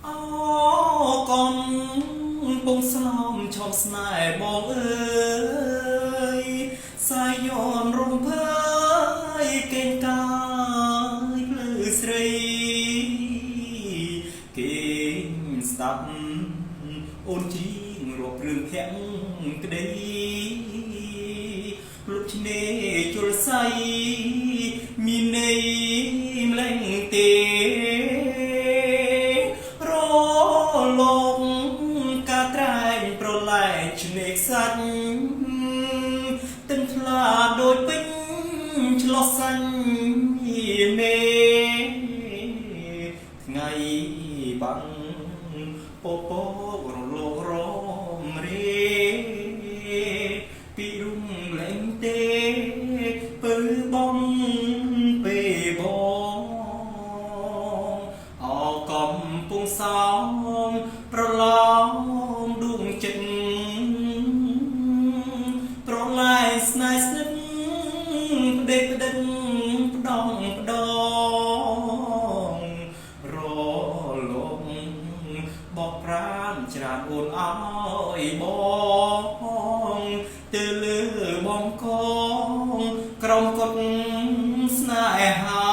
អូកុំពងស្នំឈប់ស្នេហ៍បងអើយសាយយមរំភើយកេងកាយភ្លឺស្រីគេស្ដាប់អូនជីងរាប់រឿងភាំងក្តីលុបឆ្នេរជលស័យមានន័យម្លែងទេរលងកាត្រែងប្រឡែងឆ្នេរខ្សាច់ទឹកថ្លាដូចពេញឆ្លោះសាញ់មេថ្ងៃបាំងពពករលករមរេពីរុំលែងទេពើបងពេបងអកំពុងសោមប្រឡំដួងចិត្តប្រឡាយស្នេហ៍ស្និទ្ធផ្ដេកផ្ដិតផ្ដងផ្ដងរលងបកប្រានច្រានអូនអើយបងទៅលើបងកងក្រុមកត់ស្នេហា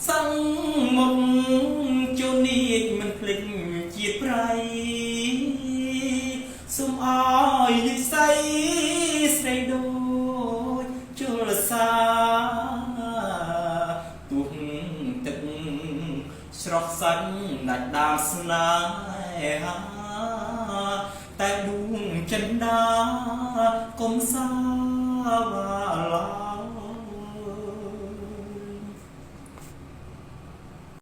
សឹងមុខជួននេះមិនភ្លេចជាតិប្រៃសូមអើយនិស័យស្រីដូចជលសាទុះទឹកស្រស់សាច់ដាច់ដាមស្នេហាតែដួងចិនដាកុំសាវាឡា